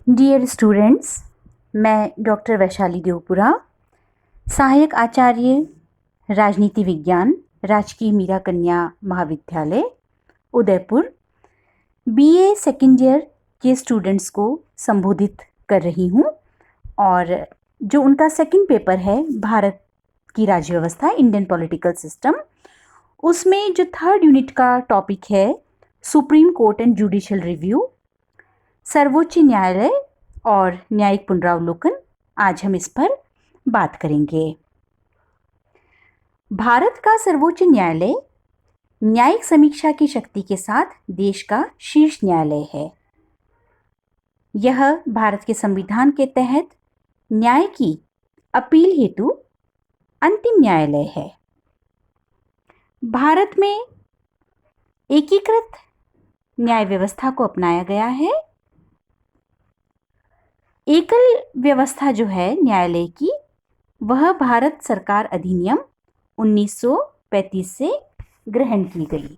Dear students, मैं doctor Vaishali Devpura, सहायक आचार्य राजनीति विज्ञान, राजकीय मीरा कन्या महाविद्यालय उदयपुर, बीए सेकेंड ईयर के स्टूडेंट्स को संबोधित कर रही हूँ। और जो उनका सेकंड पेपर है भारत की राज्य व्यवस्था, इंडियन पॉलिटिकल सिस्टम, उसमें जो थर्ड यूनिट का टॉपिक है supreme court and judicial review, सर्वोच्च न्यायालय और न्यायिक पुनरावलोकन, आज हम इस पर बात करेंगे। भारत का सर्वोच्च न्यायालय न्यायिक समीक्षा की शक्ति के साथ देश का शीर्ष न्यायालय है। यह भारत के संविधान के तहत न्याय की अपील हेतु अंतिम न्यायालय है। भारत में एकीकृत न्याय व्यवस्था को अपनाया गया है। एकल व्यवस्था जो है न्यायालय की, वह भारत सरकार अधिनियम 1935 से ग्रहण की गई।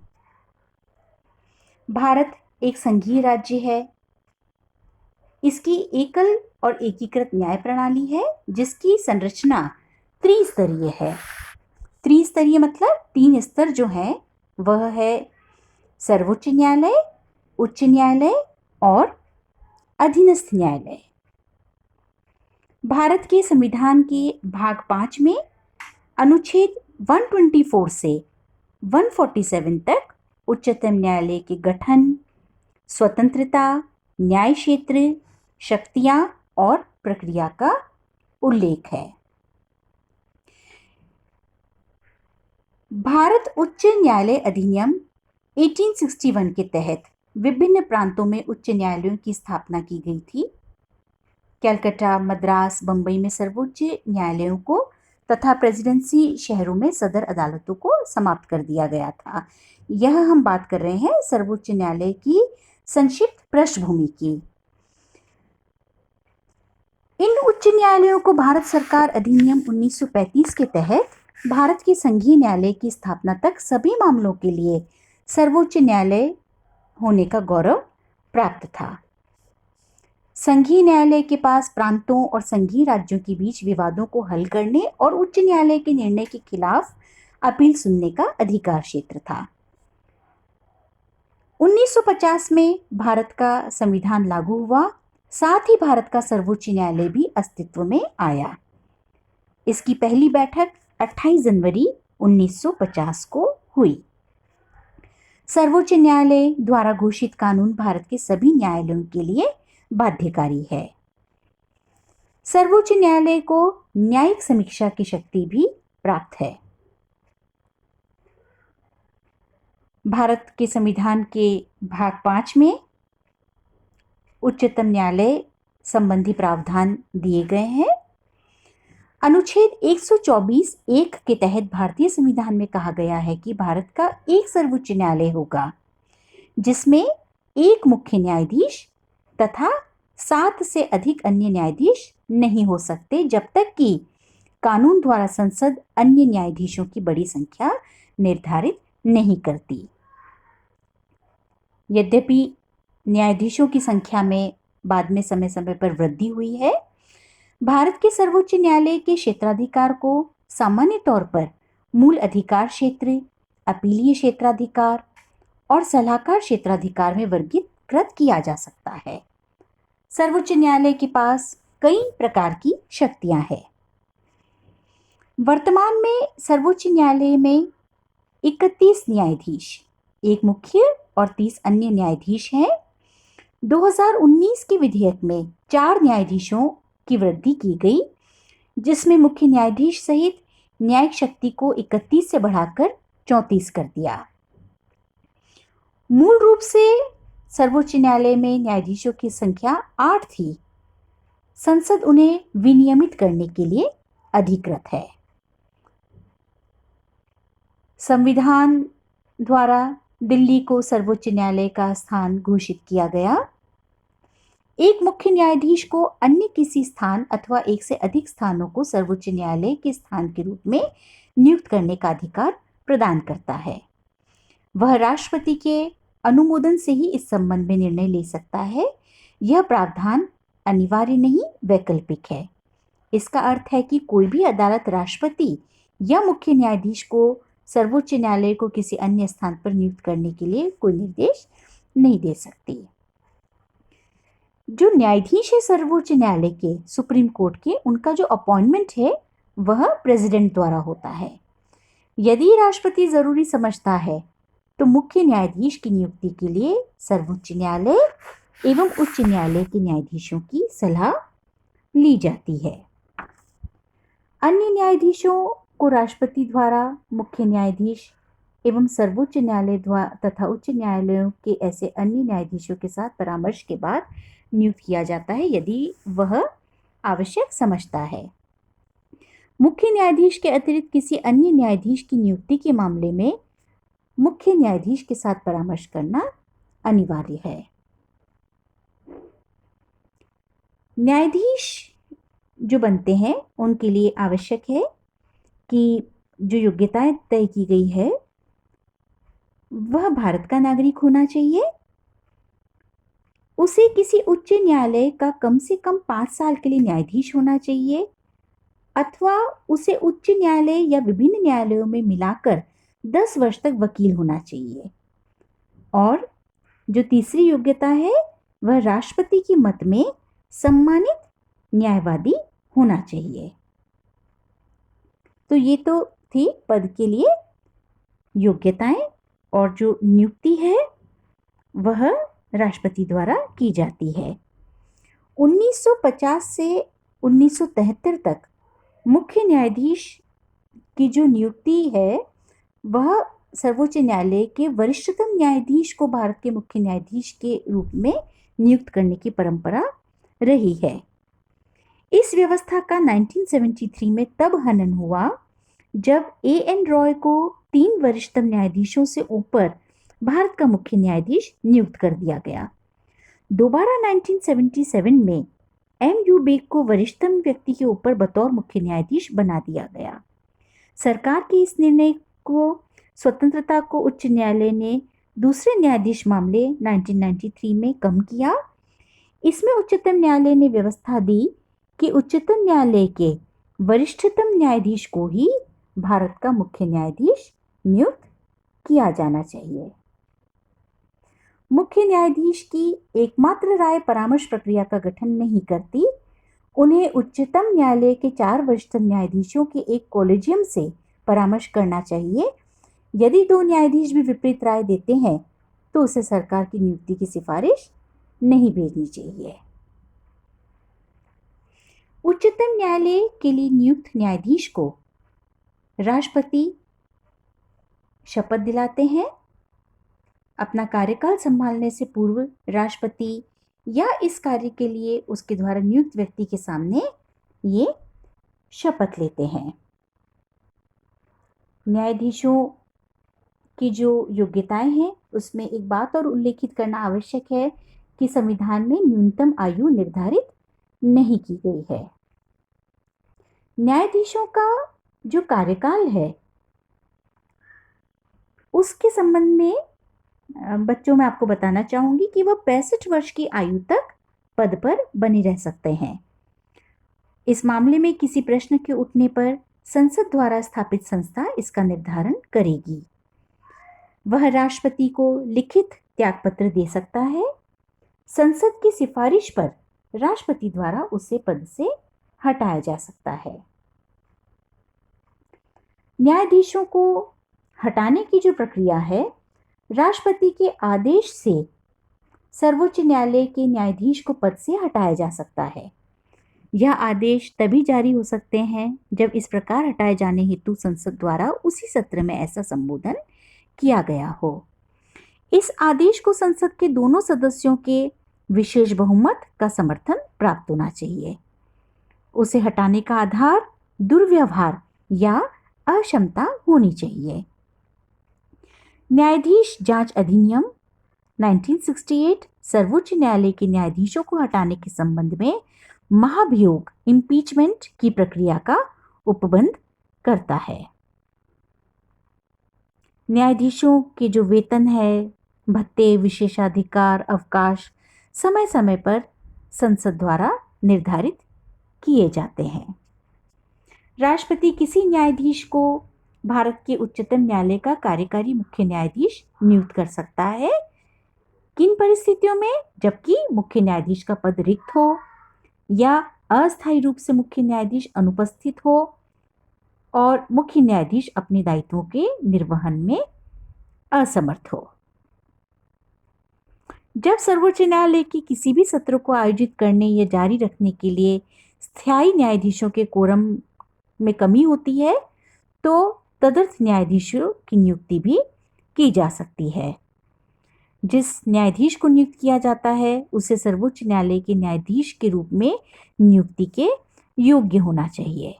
भारत एक संघीय राज्य है। इसकी एकल और एकीकृत न्याय प्रणाली है, जिसकी संरचना त्रिस्तरीय है। त्रिस्तरीय मतलब 3 स्तर जो है वह है सर्वोच्च न्यायालय, उच्च न्यायालय और अधीनस्थ न्यायालय। भारत के संविधान के भाग 5 में अनुच्छेद 124 से 147 तक उच्चतम न्यायालय के गठन, स्वतंत्रता, न्याय क्षेत्र, शक्तियां और प्रक्रिया का उल्लेख है। भारत उच्च न्यायालय अधिनियम 1861 के तहत विभिन्न प्रांतों में उच्च न्यायालयों की स्थापना की गई थी। कलकत्ता, मद्रास, बंबई में सर्वोच्च न्यायालयों को तथा प्रेसिडेंसी शहरों में सदर अदालतों को समाप्त कर दिया गया था। यह हम बात कर रहे हैं सर्वोच्च न्यायालय की संक्षिप्त पृष्ठभूमि की। इन उच्च न्यायालयों को भारत सरकार अधिनियम 1935 के तहत भारत के संघीय न्यायालय की स्थापना तक सभी मामलों के लिए सर्वोच्च न्यायालय होने का गौरव प्राप्त था। संघीय न्यायालय के पास प्रांतों और संघीय राज्यों के बीच विवादों को हल करने और उच्च न्यायालय के निर्णय के खिलाफ अपील सुनने का अधिकार क्षेत्र था। 1950 में भारत का संविधान लागू हुआ, साथ ही भारत का सर्वोच्च न्यायालय भी अस्तित्व में आया। इसकी पहली बैठक 28 जनवरी 1950 को हुई। सर्वोच्च न्यायालय द्वारा घोषित कानून भारत के सभी न्यायालयों के लिए बाध्यकारी है। सर्वोच्च न्यायालय को न्यायिक समीक्षा की शक्ति भी प्राप्त है। भारत के संविधान के भाग 5 में उच्चतम न्यायालय संबंधी प्रावधान दिए गए हैं। अनुच्छेद 124(1) के तहत भारतीय संविधान में कहा गया है कि भारत का एक सर्वोच्च न्यायालय होगा, जिसमें एक मुख्य न्यायाधीश तथा 7 से अधिक अन्य न्यायाधीश नहीं हो सकते, जब तक कि कानून द्वारा संसद अन्य न्यायाधीशों की बड़ी संख्या निर्धारित नहीं करती। यद्यपि न्यायाधीशों की संख्या में बाद में समय समय पर वृद्धि हुई है, भारत के सर्वोच्च न्यायालय के क्षेत्राधिकार को सामान्य तौर पर मूल अधिकार क्षेत्र, अपीलीय क्षेत्राधिकार और सलाहकार क्षेत्राधिकार में वर्गीकृत किया जा सकता है। सर्वोच्च न्यायालय के पास कई प्रकार की शक्तियां हैं। वर्तमान में सर्वोच्च न्यायालय में 31 न्यायाधीश, एक मुख्य और 30 अन्य न्यायाधीश हैं। 2019 के विधेयक में 4 न्यायाधीशों की वृद्धि की गई, जिसमें मुख्य न्यायाधीश सहित न्यायिक शक्ति को 31 से बढ़ाकर 34 कर दिया। मूल रूप से सर्वोच्च न्यायालय में न्यायाधीशों की संख्या 8 थी। संसद उन्हें विनियमित करने के लिए अधिकृत है। संविधान द्वारा दिल्ली को सर्वोच्च न्यायालय का स्थान घोषित किया गया। एक मुख्य न्यायाधीश को अन्य किसी स्थान अथवा एक से अधिक स्थानों को सर्वोच्च न्यायालय के स्थान के रूप में नियुक्त करने का अधिकार प्रदान करता है। वह राष्ट्रपति के अनुमोदन से ही इस संबंध में निर्णय ले सकता है। यह प्रावधान अनिवार्य नहीं, वैकल्पिक है। इसका अर्थ है कि कोई भी अदालत राष्ट्रपति या मुख्य न्यायाधीश को सर्वोच्च न्यायालय को किसी अन्य स्थान पर नियुक्त करने के लिए कोई निर्देश नहीं दे सकती। जो न्यायाधीश है सर्वोच्च न्यायालय के, सुप्रीम कोर्ट के, उनका जो अपॉइंटमेंट है वह प्रेसिडेंट द्वारा होता है। यदि राष्ट्रपति जरूरी समझता है तो मुख्य न्यायाधीश की नियुक्ति के लिए सर्वोच्च न्यायालय एवं उच्च न्यायालय के न्यायाधीशों की सलाह ली जाती है। अन्य न्यायाधीशों को राष्ट्रपति द्वारा मुख्य न्यायाधीश एवं सर्वोच्च न्यायालय द्वारा तथा उच्च न्यायालयों के ऐसे अन्य न्यायाधीशों के साथ परामर्श के बाद नियुक्त किया जाता है यदि वह आवश्यक समझता है। मुख्य न्यायाधीश के अतिरिक्त किसी अन्य न्यायाधीश की नियुक्ति के मामले में मुख्य न्यायाधीश के साथ परामर्श करना अनिवार्य है। न्यायाधीश जो बनते हैं उनके लिए आवश्यक है कि जो योग्यताएं तय की गई है वह भारत का नागरिक होना चाहिए, उसे किसी उच्च न्यायालय का कम से कम 5 साल के लिए न्यायाधीश होना चाहिए, अथवा उसे उच्च न्यायालय या विभिन्न न्यायालयों में मिलाकर 10 वर्ष तक वकील होना चाहिए। और जो तीसरी योग्यता है वह राष्ट्रपति की मत में सम्मानित न्यायवादी होना चाहिए। तो ये तो थी पद के लिए योग्यताएं, और जो नियुक्ति है वह राष्ट्रपति द्वारा की जाती है। 1950 से 1973 तक मुख्य न्यायाधीश की जो नियुक्ति है वह सर्वोच्च न्यायालय के वरिष्ठतम न्यायाधीश को भारत के मुख्य न्यायाधीश के रूप में नियुक्त करने की परंपरा रही है। इस व्यवस्था का 1973 में तब हनन हुआ जब एएन रॉय को 3 वरिष्ठतम न्यायाधीशों से ऊपर भारत का मुख्य न्यायाधीश नियुक्त कर दिया गया। दोबारा 1977 में एमयू बेग को वरिष्ठतम व्यक्ति के ऊपर बतौर मुख्य न्यायाधीश बना दिया गया। सरकार के इस निर्णय को स्वतंत्रता को उच्च न्यायालय ने दूसरे न्यायाधीश मामले 1993 में कम किया। इसमें उच्चतम न्यायालय ने व्यवस्था दी कि उच्चतम न्यायालय के वरिष्ठतम न्यायाधीश को ही भारत का मुख्य न्यायाधीश नियुक्त किया जाना चाहिए। मुख्य न्यायाधीश की एकमात्र राय परामर्श प्रक्रिया का गठन नहीं करती, उन्हें उच्चतम न्यायालय के 4 वरिष्ठतम न्यायाधीशों के एक कॉलेजियम से परामर्श करना चाहिए। यदि 2 न्यायाधीश भी विपरीत राय देते हैं तो उसे सरकार की नियुक्ति की सिफारिश नहीं भेजनी चाहिए। उच्चतम न्यायालय के लिए नियुक्त न्यायाधीश को राष्ट्रपति शपथ दिलाते हैं। अपना कार्यकाल संभालने से पूर्व राष्ट्रपति या इस कार्य के लिए उसके द्वारा नियुक्त व्यक्ति के सामने ये शपथ लेते हैं। न्यायाधीशों की जो योग्यताएं हैं उसमें एक बात और उल्लेखित करना आवश्यक है कि संविधान में न्यूनतम आयु निर्धारित नहीं की गई है। न्यायाधीशों का जो कार्यकाल है उसके संबंध में बच्चों मैं आपको बताना चाहूंगी कि वह 65 वर्ष की आयु तक पद पर बने रह सकते हैं। इस मामले में किसी प्रश्न के उठने पर संसद द्वारा स्थापित संस्था इसका निर्धारण करेगी। वह राष्ट्रपति को लिखित त्यागपत्र दे सकता है। संसद की सिफारिश पर राष्ट्रपति द्वारा उसे पद से हटाया जा सकता है। न्यायाधीशों को हटाने की जो प्रक्रिया है, राष्ट्रपति के आदेश से सर्वोच्च न्यायालय के न्यायाधीश को पद से हटाया जा सकता है। यह आदेश तभी जारी हो सकते हैं जब इस प्रकार हटाए जाने हेतु संसद द्वारा उसी सत्र में ऐसा संबोधन किया गया हो। इस आदेश को संसद के दोनों सदस्यों के विशेष बहुमत का समर्थन प्राप्त होना चाहिए। उसे हटाने का आधार दुर्व्यवहार या अक्षमता होनी चाहिए। न्यायाधीश जांच अधिनियम 1968 सर्वोच्च न्यायालय के न्यायाधीशों को हटाने के संबंध में महाभियोग इम्पीचमेंट की प्रक्रिया का उपबंध करता है। न्यायाधीशों के जो वेतन है, भत्ते, विशेषाधिकार, अवकाश समय समय पर संसद द्वारा निर्धारित किए जाते हैं। राष्ट्रपति किसी न्यायाधीश को भारत के उच्चतम न्यायालय का कार्यकारी मुख्य न्यायाधीश नियुक्त कर सकता है। किन परिस्थितियों में? जबकि मुख्य न्यायाधीश का पद रिक्त हो या अस्थायी रूप से मुख्य न्यायाधीश अनुपस्थित हो और मुख्य न्यायाधीश अपने दायित्वों के निर्वहन में असमर्थ हो। जब सर्वोच्च न्यायालय के किसी भी सत्र को आयोजित करने या जारी रखने के लिए स्थायी न्यायाधीशों के कोरम में कमी होती है तो तदर्थ न्यायाधीशों की नियुक्ति भी की जा सकती है। जिस न्यायाधीश को नियुक्त किया जाता है उसे सर्वोच्च न्यायालय के न्यायाधीश के रूप में नियुक्ति के योग्य होना चाहिए।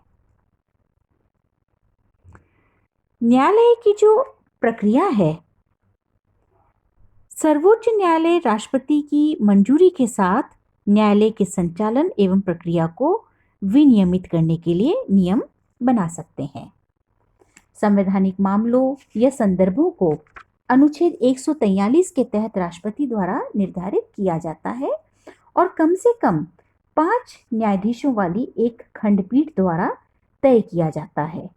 न्यायालय की जो प्रक्रिया है, सर्वोच्च न्यायालय राष्ट्रपति की मंजूरी के साथ न्यायालय के संचालन एवं प्रक्रिया को विनियमित करने के लिए नियम बना सकते हैं। संवैधानिक मामलों या संदर्भों को अनुच्छेद 143 के तहत राष्ट्रपति द्वारा निर्धारित किया जाता है और कम से कम 5 न्यायाधीशों वाली एक खंडपीठ द्वारा तय किया जाता है।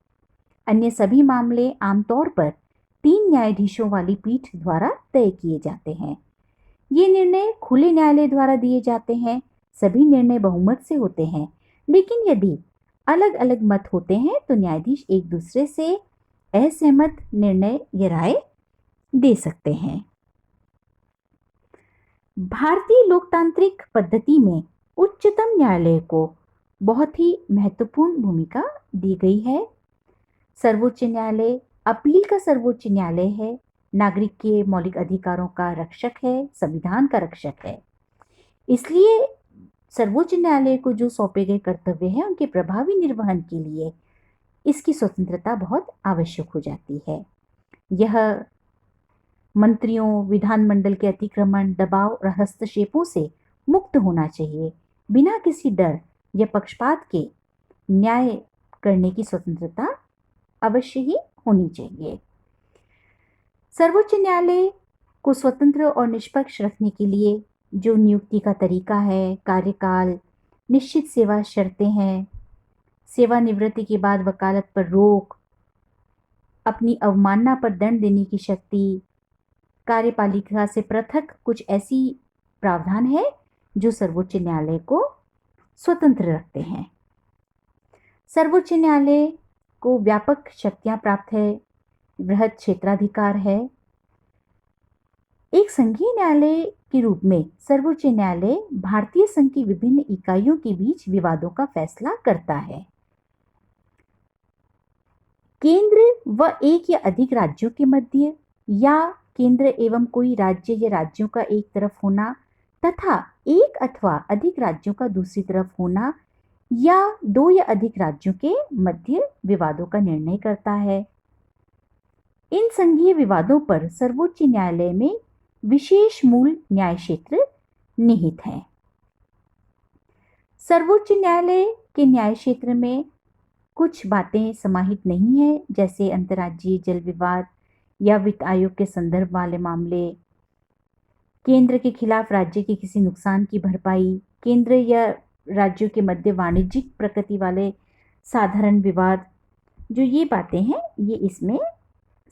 अन्य सभी मामले आमतौर पर 3 न्यायाधीशों वाली पीठ द्वारा तय किए जाते हैं। ये निर्णय खुले न्यायालय द्वारा दिए जाते हैं। सभी निर्णय बहुमत से होते हैं, लेकिन यदि अलग अलग मत होते हैं तो न्यायाधीश एक दूसरे से असहमत निर्णय या राय दे सकते हैं। भारतीय लोकतांत्रिक पद्धति में उच्चतम न्यायालय को बहुत ही महत्वपूर्ण भूमिका दी गई है। सर्वोच्च न्यायालय अपील का सर्वोच्च न्यायालय है, नागरिक के मौलिक अधिकारों का रक्षक है, संविधान का रक्षक है। इसलिए सर्वोच्च न्यायालय को जो सौंपे गए कर्तव्य हैं उनके प्रभावी निर्वहन के लिए इसकी स्वतंत्रता बहुत आवश्यक हो जाती है। यह मंत्रियों, विधानमंडल के अतिक्रमण, दबाव और हस्तक्षेपों से मुक्त होना चाहिए। बिना किसी डर या पक्षपात के न्याय करने की स्वतंत्रता अवश्य ही होनी चाहिए। सर्वोच्च न्यायालय को स्वतंत्र और निष्पक्ष रखने के लिए जो नियुक्ति का तरीका है, कार्यकाल, निश्चित सेवा शर्तें हैं, सेवानिवृत्ति के बाद वकालत पर रोक, अपनी अवमानना पर दंड देने की शक्ति, कार्यपालिका से पृथक कुछ ऐसी प्रावधान है जो सर्वोच्च न्यायालय को स्वतंत्र रखते हैं। सर्वोच्च न्यायालय को व्यापक शक्तियां प्राप्त है, बृहद क्षेत्राधिकार है। एक संघीय न्यायालय के रूप में सर्वोच्च न्यायालय भारतीय संघ की विभिन्न इकाइयों के बीच विवादों का फैसला करता है। केंद्र व एक या अधिक राज्यों के मध्य या केंद्र एवं कोई राज्य या राज्यों का एक तरफ होना तथा एक अथवा अधिक राज्यों का दूसरी तरफ होना या 2 या अधिक राज्यों के मध्य विवादों का निर्णय करता है। इन संघीय विवादों पर सर्वोच्च न्यायालय में विशेष मूल न्याय क्षेत्र निहित है। सर्वोच्च न्यायालय के न्याय क्षेत्र में कुछ बातें समाहित नहीं है, जैसे अंतर्राज्यीय जल विवाद या वित्त आयोग के संदर्भ वाले मामले, केंद्र के खिलाफ राज्य के किसी नुकसान की भरपाई, केंद्र या राज्यों के मध्य वाणिज्यिक प्रकृति वाले साधारण विवाद। जो ये बातें हैं ये इसमें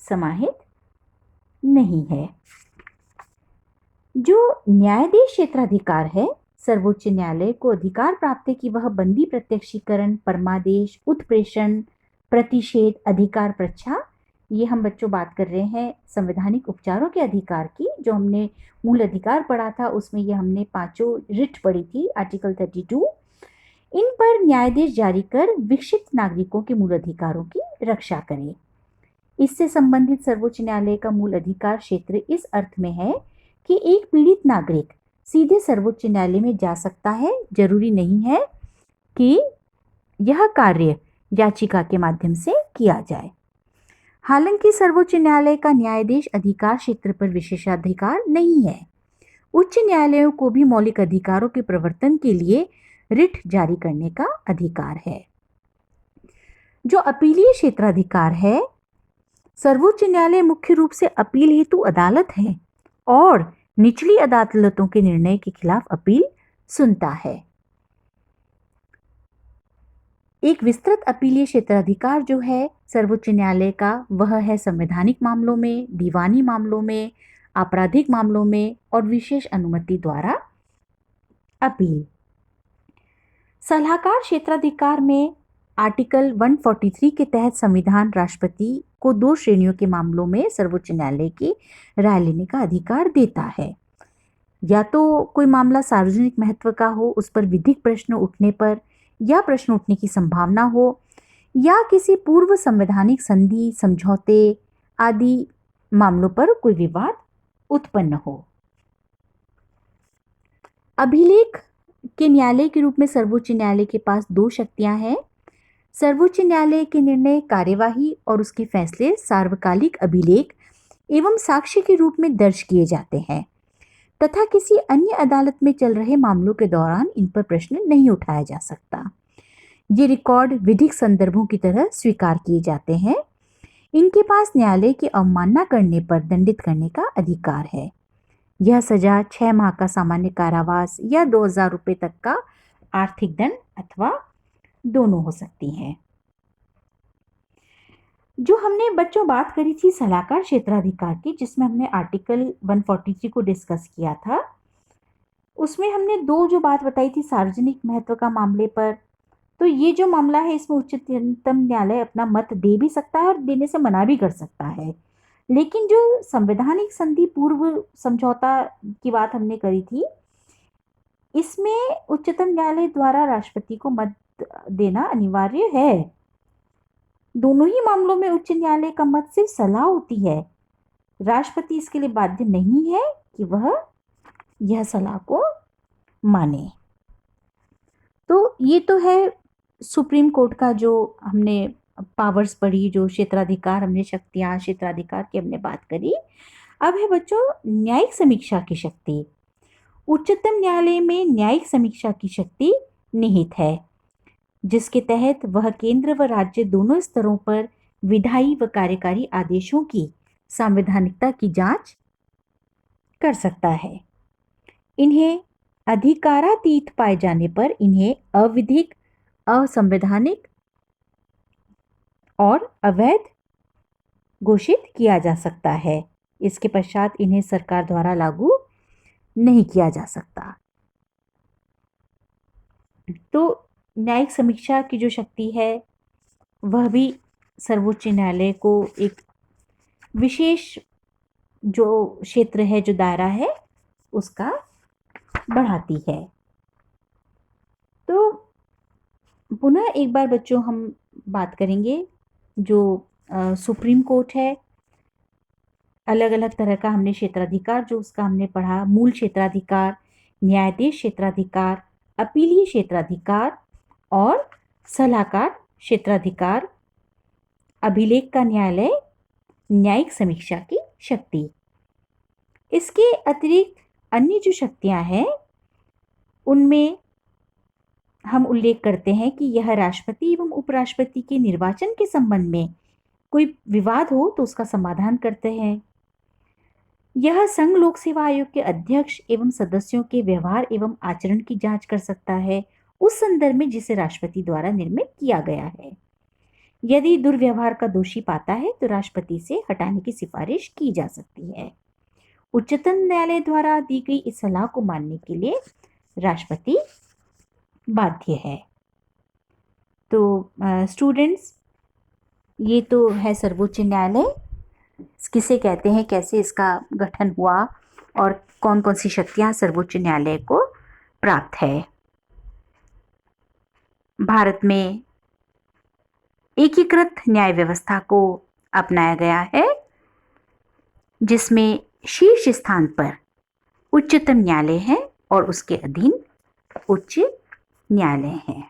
समाहित नहीं है। जो न्यायाधीश क्षेत्राधिकार है, सर्वोच्च न्यायालय को अधिकार प्राप्त है कि वह बंदी प्रत्यक्षीकरण, परमादेश, उत्प्रेषण, प्रतिषेध, अधिकार प्रच्छा, ये हम बच्चों बात कर रहे हैं संवैधानिक उपचारों के अधिकार की। जो हमने मूल अधिकार पढ़ा था उसमें ये हमने 5 रिट पढ़ी थी, आर्टिकल 32। इन पर न्यायादेश जारी कर विकसित नागरिकों के मूल अधिकारों की रक्षा करे। इससे संबंधित सर्वोच्च न्यायालय का मूल अधिकार क्षेत्र इस अर्थ में है कि एक पीड़ित नागरिक सीधे सर्वोच्च न्यायालय में जा सकता है। जरूरी नहीं है कि यह कार्य याचिका के माध्यम से किया जाए। हालांकि सर्वोच्च न्यायालय का न्यायाधीश अधिकार क्षेत्र पर विशेषाधिकार नहीं है। उच्च न्यायालयों को भी मौलिक अधिकारों के प्रवर्तन के लिए रिट जारी करने का अधिकार है। जो अपीलीय क्षेत्राधिकार है, सर्वोच्च न्यायालय मुख्य रूप से अपील हेतु अदालत है और निचली अदालतों के निर्णय के खिलाफ अपील सुनता है। एक विस्तृत अपीलीय क्षेत्राधिकार जो है सर्वोच्च न्यायालय का, वह है संवैधानिक मामलों में, दीवानी मामलों में, आपराधिक मामलों में और विशेष अनुमति द्वारा अपील। सलाहकार क्षेत्राधिकार में आर्टिकल 143 के तहत संविधान राष्ट्रपति को 2 श्रेणियों के मामलों में सर्वोच्च न्यायालय की राय लेने का अधिकार देता है। या तो कोई मामला सार्वजनिक महत्व का हो, उस पर विधिक प्रश्न उठने पर या प्रश्न उठने की संभावना हो, या किसी पूर्व संवैधानिक संधि, समझौते आदि मामलों पर कोई विवाद उत्पन्न हो। अभिलेख के न्यायालय के रूप में सर्वोच्च न्यायालय के पास 2 शक्तियां हैं। सर्वोच्च न्यायालय के निर्णय, कार्यवाही और उसके फैसले सार्वकालिक अभिलेख एवं साक्ष्य के रूप में दर्ज किए जाते हैं तथा किसी अन्य अदालत में चल रहे मामलों के दौरान इन पर प्रश्न नहीं उठाया जा सकता। ये रिकॉर्ड विधिक संदर्भों की तरह स्वीकार किए जाते हैं। इनके पास न्यायालय की अवमानना करने पर दंडित करने का अधिकार है। यह सजा 6 माह का सामान्य कारावास या 2000 रुपये तक का आर्थिक दंड अथवा दोनों हो सकती हैं। जो हमने बच्चों बात करी थी सलाहकार क्षेत्राधिकार की, जिसमें हमने आर्टिकल 143 को डिस्कस किया था, उसमें हमने 2 जो बात बताई थी सार्वजनिक महत्व का मामले पर, तो ये जो मामला है इसमें उच्चतम न्यायालय अपना मत दे भी सकता है और देने से मना भी कर सकता है। लेकिन जो संवैधानिक संधि पूर्व समझौता की बात हमने करी थी, इसमें उच्चतम न्यायालय द्वारा राष्ट्रपति को मत देना अनिवार्य है। दोनों ही मामलों में उच्च न्यायालय का मत सिर्फ सलाह होती है। राष्ट्रपति इसके लिए बाध्य नहीं है कि वह यह सलाह को माने। तो ये तो है सुप्रीम कोर्ट का जो हमने पावर्स पढ़ी, जो क्षेत्राधिकार हमने शक्तियां क्षेत्राधिकार की हमने बात करी। अब है बच्चों न्यायिक समीक्षा की शक्ति। उच्चतम न्यायालय में न्यायिक समीक्षा की शक्ति निहित है, जिसके तहत वह केंद्र व राज्य दोनों स्तरों पर विधायी व कार्यकारी आदेशों की संवैधानिकता की जांच कर सकता है। इन्हें अधिकारातीत पाए जाने पर इन्हें अविधिक, असंवैधानिक और अवैध घोषित किया जा सकता है। इसके पश्चात इन्हें सरकार द्वारा लागू नहीं किया जा सकता। तो न्यायिक समीक्षा की जो शक्ति है वह भी सर्वोच्च न्यायालय को एक विशेष जो क्षेत्र है, जो दायरा है, उसका बढ़ाती है। तो पुनः एक बार बच्चों हम बात करेंगे जो सुप्रीम कोर्ट है। अलग अलग तरह का हमने क्षेत्राधिकार जो उसका हमने पढ़ा, मूल क्षेत्राधिकार, न्यायाधीश क्षेत्राधिकार, अपीलीय क्षेत्राधिकार और सलाहकार क्षेत्राधिकार, अभिलेख का न्यायालय, न्यायिक समीक्षा की शक्ति। इसके अतिरिक्त अन्य जो शक्तियां हैं उनमें हम उल्लेख करते हैं कि यह राष्ट्रपति एवं उपराष्ट्रपति के निर्वाचन के संबंध में कोई विवाद हो तो उसका समाधान करते हैं। यह संघ लोक सेवा आयोग के अध्यक्ष एवं सदस्यों के व्यवहार एवं आचरण की जांच कर सकता है उस संदर्भ में जिसे राष्ट्रपति द्वारा निर्मित किया गया है। यदि दुर्व्यवहार का दोषी पाता है तो राष्ट्रपति से हटाने की सिफारिश की जा सकती है। उच्चतम न्यायालय द्वारा दी गई इस सलाह को मानने के लिए राष्ट्रपति बाध्य है। तो स्टूडेंट्स, ये तो है सर्वोच्च न्यायालय, किसे कहते हैं, कैसे इसका गठन हुआ और कौन कौन सी शक्तियां सर्वोच्च न्यायालय को प्राप्त है। भारत में एकीकृत न्याय व्यवस्था को अपनाया गया है, जिसमें शीर्ष स्थान पर उच्चतम न्यायालय है और उसके अधीन उच्च न्यायालय है।